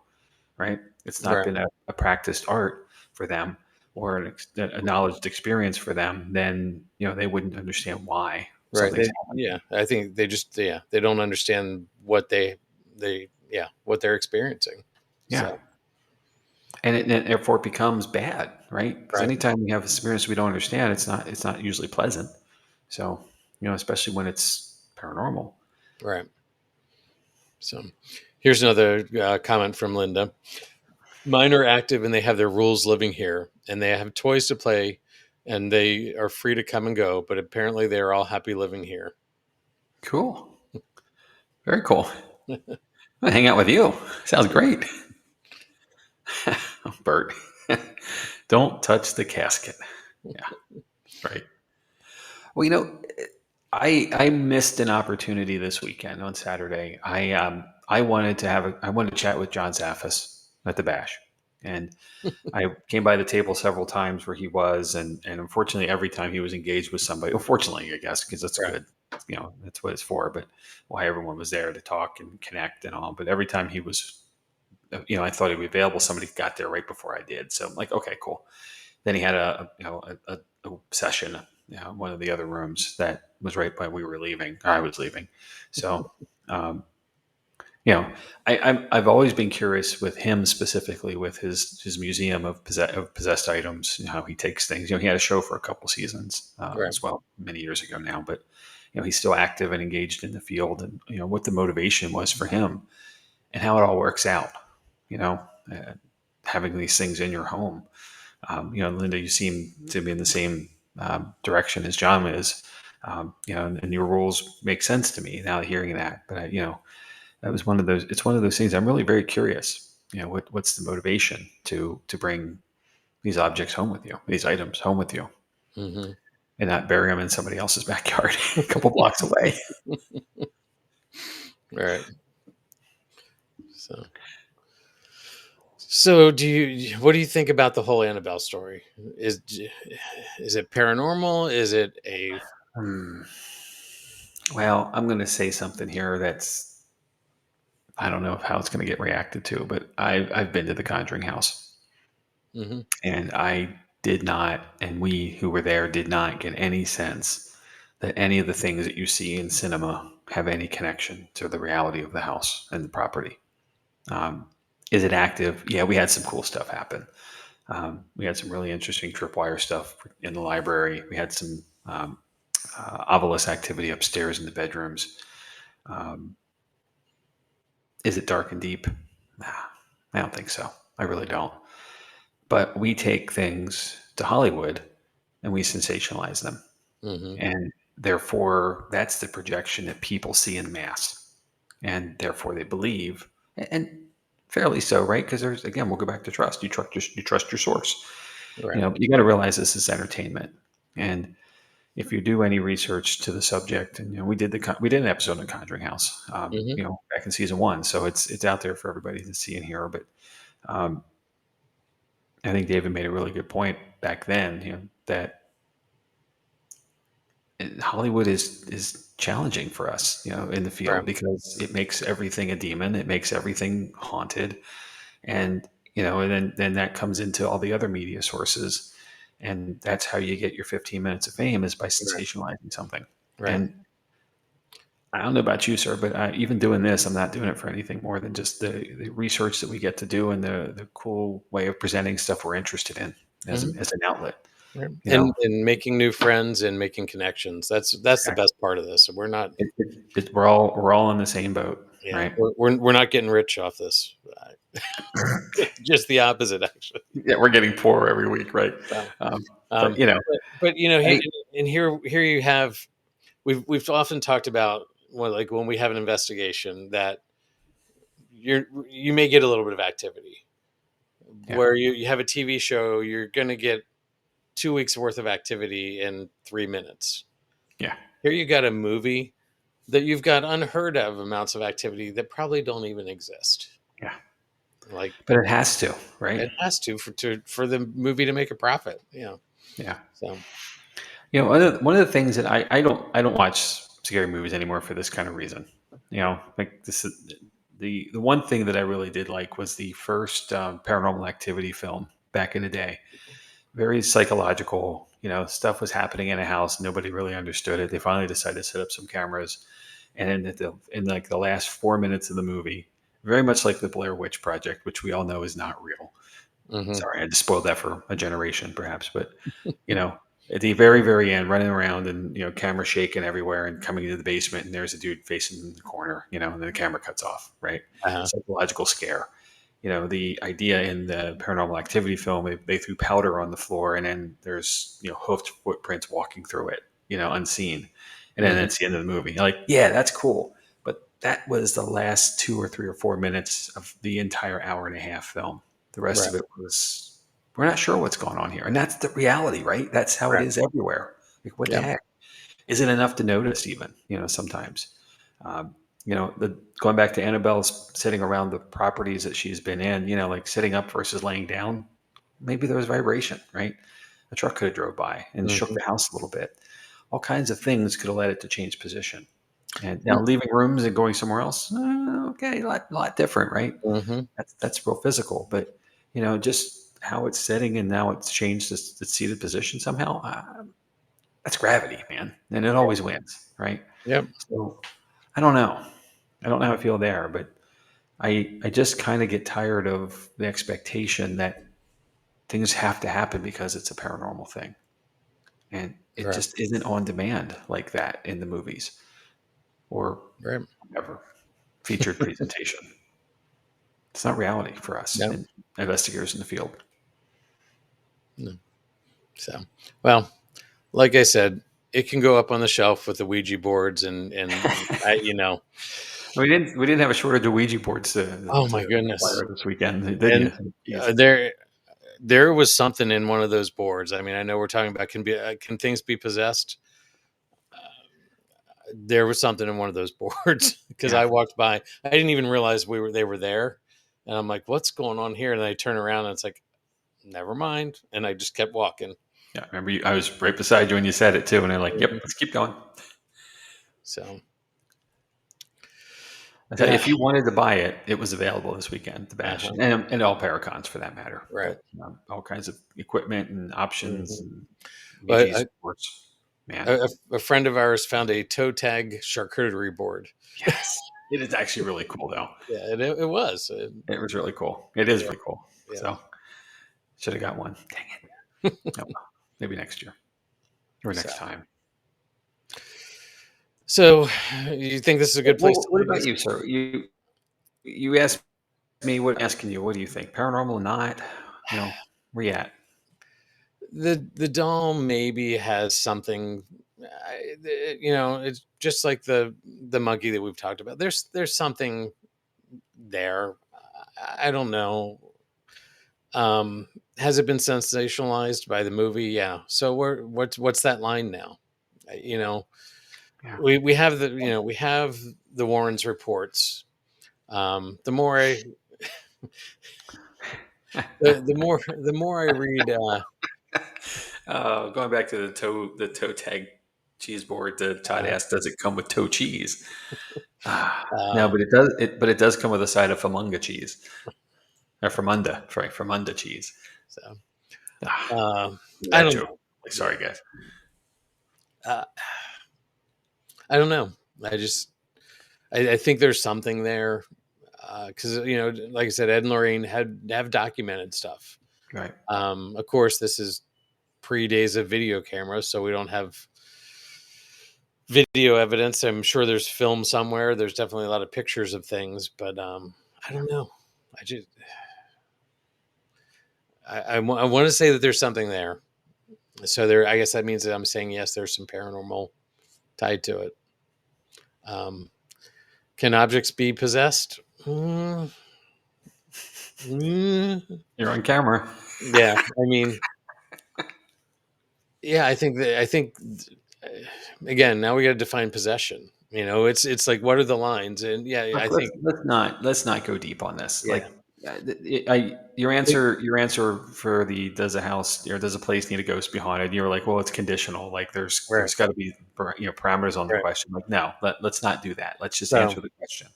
right? It's not Right. been a practiced art for them or a knowledge experience for them, then they wouldn't understand why Right. something's Yeah. happening. I think they just, yeah, they don't understand what yeah, what they're experiencing. Yeah, So, and therefore it becomes bad, right? Because right. anytime we have experience we don't understand, it's not usually pleasant. So, especially when it's paranormal. Right. So, here's another comment from Linda. Mine are active and they have their rules living here, and they have toys to play, and they are free to come and go. But apparently, they are all happy living here. Cool, very cool. I'm gonna hang out with you. Sounds great. Bert. Don't touch the casket. Yeah, right. Well, I missed an opportunity this weekend on Saturday. I wanted to chat with John Zaffis at the Bash, and I came by the table several times where he was, and unfortunately, every time he was engaged with somebody. Unfortunately, I guess because that's Right. good. That's what it's for. But why everyone was there to talk and connect and all. But every time he was, I thought he'd be available. Somebody got there right before I did, so I'm like, okay, cool. Then he had a session, in one of the other rooms that was right by we were leaving. Or I was leaving, so um, you know, I've always been curious with him specifically with his museum of possessed items, how he takes things. He had a show for a couple seasons Right. as well many years ago now, but he's still active and engaged in the field, and what the motivation was for him and how it all works out. You know, uh, having these things in your home. Linda, you seem to be in the same direction as John is. And your rules make sense to me now hearing that. But that was one of those. It's one of those things. I'm really very curious. What's the motivation to bring these objects home with you, these items home with you, Hmm. and not bury them in somebody else's backyard a couple blocks away. Right. So, so what do you think about the whole Annabelle story? Is is it paranormal? Is it a Hmm. Well, I'm going to say something here that's I don't know how it's going to get reacted to, but I've been to the Conjuring house, Mhm. and I did not, and we who were there did not get any sense that any of the things that you see in cinema have any connection to the reality of the house and the property. Um, is it active? Yeah, we had some cool stuff happen. We had some really interesting tripwire stuff in the library. We had some obelisk activity upstairs in the bedrooms. Um, is it dark and deep? Nah, I don't think so. I really don't. But we take things to Hollywood and we sensationalize them. Mhm. And therefore, that's the projection that people see in mass. And therefore, they believe, and fairly so, right? Because again, we'll go back to trust. You trust your source. Right. But you got to realize this is entertainment. And if you do any research to the subject, and we did an episode on Conjuring House, Mhm. back in season one, so it's out there for everybody to see and hear. But um, I think David made a really good point back then, that Hollywood is challenging for us, in the field Right. because it makes everything a demon. It makes everything haunted, and and then that comes into all the other media sources, and that's how you get your 15 minutes of fame is by Right. sensationalizing something. Right. And I don't know about you, sir, but even doing this, I'm not doing it for anything more than just the research that we get to do and the cool way of presenting stuff we're interested in Mhm. as an outlet. Right. You know, And making new friends and making connections. That's the exactly. best part of this. We're not, We're all in the same boat, yeah, right? we're not getting rich off this. Just the opposite, actually. Yeah, we're getting poorer every week, right? So, Um, but um, but I, and here you have, we've often talked about, well, like when we have an investigation that you may get a little bit of activity yeah, where you have a TV show, you're going to get 2 weeks worth of activity in 3 minutes. yeah, Here you got a movie that you've got unheard of amounts of activity that probably don't even exist. yeah. Like, But it has to, right? it has for the movie to make a profit. Yeah. So One of the things that I don't watch scary movies anymore for this kind of reason. Like this is the one thing that I really did like was the first Paranormal Activity film back in the day. Very psychological. Stuff was happening in a house. Nobody really understood it. They finally decided to set up some cameras, and then in like the last 4 minutes of the movie, very much like the Blair Witch Project, which we all know is not real. mhm, Sorry, I just spoiled that for a generation, perhaps. But you know, at the very, very end, running around and camera shaking everywhere and coming into the basement, and there's a dude facing in the corner, and then the camera cuts off. Right, uh-huh, psychological scare. The idea in the Paranormal Activity film, they threw powder on the floor, and then there's hoofed footprints walking through it, unseen, and then mhm, it's the end of the movie. You're like, yeah, that's cool, but that was the last 2 or 3 or 4 minutes of the entire hour and a half film. The rest right, of it was, we're not sure what's going on here. And that's the reality, right? That's how it right, is everywhere. Like, what the yeah, heck? Is it enough to notice even, sometimes? Going back to Annabelle's sitting around the properties that she's been in, like sitting up versus laying down, maybe there was vibration, right? A truck could have drove by and shook mhm, the house a little bit. All kinds of things could have led it to change position. And mm, now leaving rooms and going somewhere else, okay, a lot different, right? mhm, That's real physical, but just how it's setting and now it's changed its seated position somehow. That's gravity, man, and it always wins, right? yep, So I don't know. I don't know how I feel there, but I just kind of get tired of the expectation that things have to happen because it's a paranormal thing, and it right, just isn't on demand like that in the movies or right, whatever featured presentation. It's not reality for us yep, and investigators in the field. no. So, well, like I said, it can go up on the shelf with the Ouija boards and We didn't have a shortage of Ouija boards oh to my goodness, acquire this weekend, did and you? Jeez. there was something in one of those boards. I mean, I know we're talking about, can things be possessed? There was something in one of those boards because Yeah, I walked by. I didn't even realize they were there, and I'm like, "What's going on here?" And I turn around and it's like, "Never mind," and I just kept walking. yeah. Remember, I was right beside you when you said it too, and I'm like, "Yep, Mhm. let's keep going." So I said, yeah, if you wanted to buy it, it was available this weekend, the Bash, uh-huh, and all Paracons for that matter. right. But all kinds of equipment and options Hmm. and But Ouija boards. Man, a friend of ours found a toe tag charcuterie board. yes, it is actually really cool though. Yeah, and it was. It was really cool. It is Yeah, really cool. yeah. So should have got one. Dang it. Oh, well, maybe next year or So, next time. so you think this is a good place to What leave about this? you, sir? You asked me. What asking you? What do you think? Paranormal or not? Where you at? The doll maybe has something. It's just like the monkey that we've talked about. There's something there. I don't know. Has it been sensationalized by the movie? Yeah. So what's that line now? You know, Yeah. we have we have the Warrens reports. The more I the more I read, Going back to the toe tag cheese board. Todd asked, "Does it come with toe cheese?" No, uh, but it does. But it does come with a side of Famunga cheese or Famunda. Sorry, Famunda cheese. so Ah, I that don't joke. know. Sorry, guys. Uh, I don't know. I just I think there's something there because like I said, Ed and Lorraine have documented stuff. Right. Of course, this is pre days of video cameras, so we don't have video evidence. I'm sure there's film somewhere. There's definitely a lot of pictures of things, but I don't know. I just I want to say that there's something there. So there, I guess that means that I'm saying yes. There's some paranormal tied to it. Um, can objects be possessed? You're on camera. Yeah, I mean, yeah, I think again, now we got to define possession. It's like what are the lines? And yeah, Look, I think let's not go deep on this. yeah, Like, your answer for the does a house or does a place need a ghost behind it? You were like, well, it's conditional. Like, right, there's got to be parameters on the right. question. Like, no, let's not do that. Let's just So answer the question.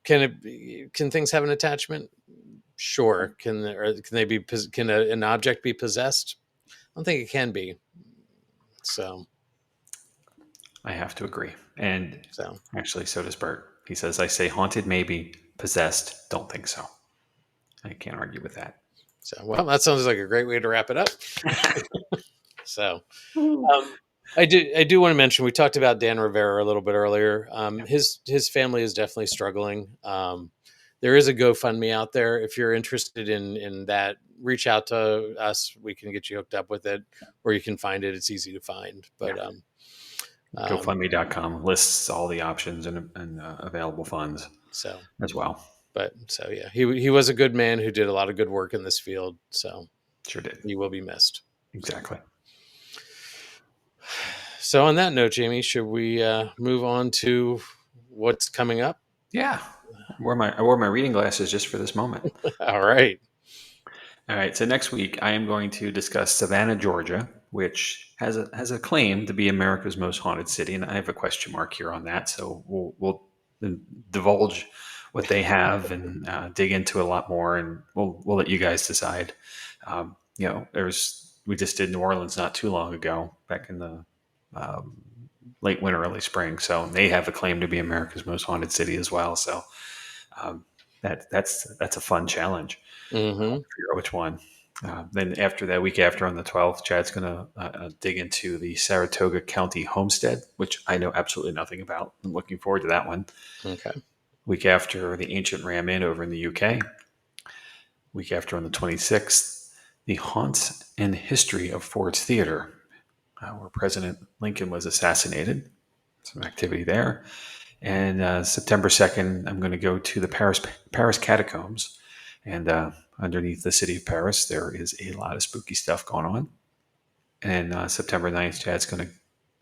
can things have an attachment? Sure. Can they be? Can an object be possessed? I don't think it can be. So I have to agree. And so actually, so does Bert. He says, I say haunted, maybe possessed. Don't think so. I can't argue with that. well, that sounds like a great way to wrap it up. So Um, I do want to mention we talked about Dan Rivera a little bit earlier. Yeah. His family is definitely struggling. There is a GoFundMe out there if you're interested in that. Reach out to us. We can get you hooked up with it, or you can find it. It's easy to find. Yeah. But GoFundMe.com lists all the options and available funds so as well. so yeah, he was a good man who did a lot of good work in this field. So Sure did. he will be missed. Exactly. So on that note, Jamie, should we move on to what's coming up? Yeah. I wore my reading glasses just for this moment. All right. All right. So next week I am going to discuss Savannah, Georgia, which has a claim to be America's most haunted city, and I have a question mark here on that. So we'll divulge what they have and dig into a lot more, and we'll let you guys decide. We just did New Orleans not too long ago, back in the um, late winter, early spring. So they have a claim to be America's most haunted city as well. So um, that's a fun challenge. Mm-hmm. Figure out which one. Then after that, week after on the 12th, Chad's going to dig into the Saratoga County Homestead, which I know absolutely nothing about. I'm looking forward to that one. Okay. Week after, the Ancient Ram Inn over in the UK. Week after, on the 26th, the Haunts and History of Ford's Theater, where President Lincoln was assassinated. Some activity there. And September 2nd, I'm going to go to the Paris catacombs. And underneath the city of Paris, there is a lot of spooky stuff going on. And September 9th, Chad's going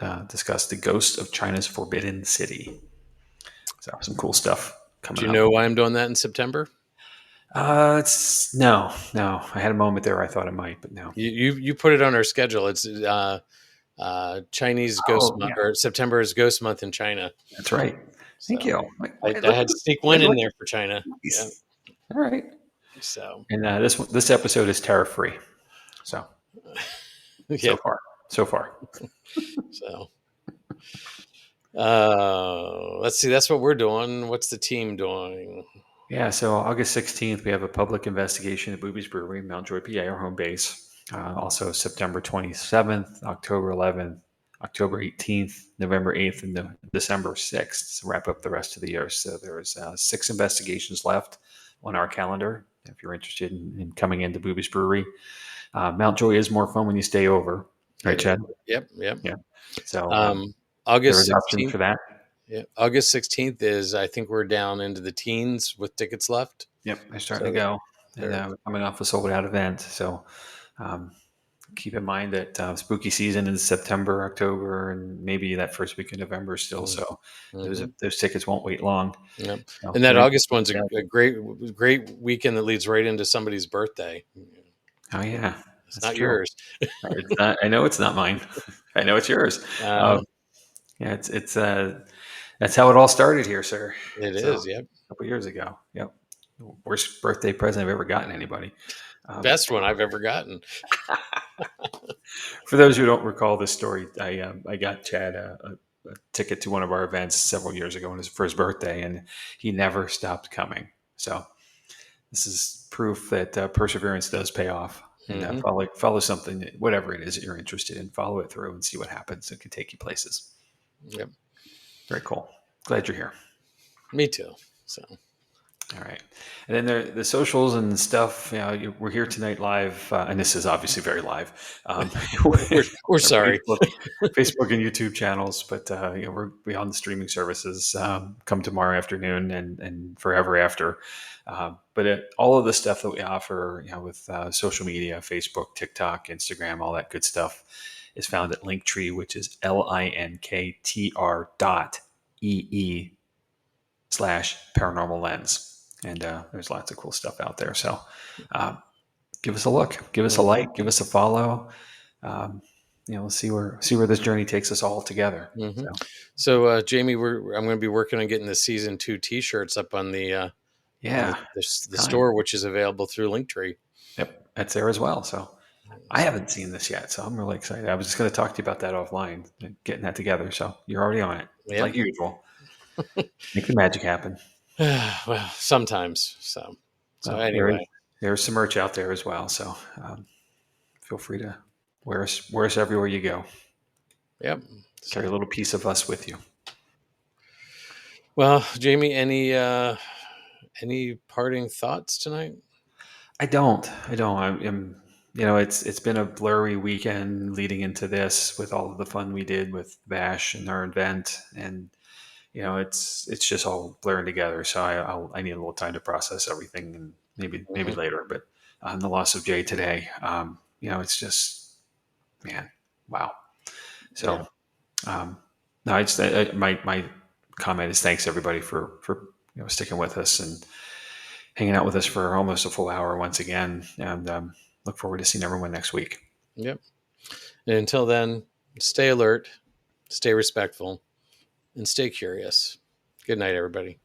to discuss the ghost of China's Forbidden City. So some cool stuff Do coming you up. know why I'm doing that in September? It's no. I had a moment there. I thought it might, but no. You put it on our schedule. It's Chinese Ghost Oh, Month, yeah, or September is Ghost Month in China. that's right. Thank So you. I had to sneak one in there for China. Yeah. Nice. All right. So And this episode is terror free. So yeah. so far. So let's see. That's what we're doing. What's the team doing? Yeah, so August 16th, we have a public investigation at Booby's Brewery, Mount Joy, PA, our home base. Also, September 27th, October 11th, October 18th, November 8th, and December 6th to wrap up the rest of the year. So there's 6 investigations left on our calendar if you're interested in coming into Booby's Brewery. Mount Joy is more fun when you stay over. Right, Chad? Yep. Yeah. So there August is options 16th. for that. Yeah, August 16th is, I think we're down into the teens with tickets left. Yep, they're starting to So go. And they're we're coming off a sold out event. So um, keep in mind that spooky season is September, October, and maybe that first week of November still. So mm-hmm. those tickets won't wait long. Yep. So And that August one's a great weekend that leads right into somebody's birthday. Oh yeah, It's that's not true. yours. It's not, I know it's not mine. I know it's yours. Uh, Yeah, it's that's how it all started here, sir. It So is. Yep. a couple years ago. Yep. Worst birthday present I've ever gotten anybody. Um, Best one I've ever gotten. for those who don't recall this story, I got Chad a ticket to one of our events several years ago on his first birthday, and he never stopped coming. So this is proof that perseverance does pay off. And Hmm. follow something, whatever it is that you're interested in, follow it through and see what happens. It can take you places. Yep. Very cool. Glad you're here. Me too. So All right, and then the socials and stuff. We're here tonight live, and this is obviously very live. we're Our sorry. Facebook and YouTube channels, but we're beyond the streaming services. Come tomorrow afternoon and forever after. All of the stuff that we offer, with social media, Facebook, TikTok, Instagram, all that good stuff, is found at Linktree, which is linktr.ee/paranormal lens. And there's lots of cool stuff out there. So uh, give us a look, give us a Hmm. like, give us a follow. Um, we'll see where this journey takes us all together. Hmm. So So, Jamie, I'm going to be working on getting the season 2 T-shirts up on yeah, it's the time. store, which is available through Linktree. Yep, that's there as well. So I So, haven't seen this yet, so I'm really excited. I was just going to talk to you about that offline, getting that together. So you're already on it, yep. like usual. Make the magic happen. Well, sometimes. So Well, anyway, there's some merch out there as well. So feel free to wear us everywhere you go. yep. Carry a So, little piece of us with you. well, Jamie, any parting thoughts tonight? I don't. It's been a blurry weekend leading into this with all of the fun we did with Bash and our event, and it's just all blurring together. So I need a little time to process everything, and maybe Mhm. later. But the loss of Jay today, it's just, man, wow. Yeah. So no, my comment is thanks everybody for sticking with us and hanging out with us for almost a full hour once again. And look forward to seeing everyone next week. Yep. And until then, stay alert, stay respectful, and stay curious. Good night, everybody.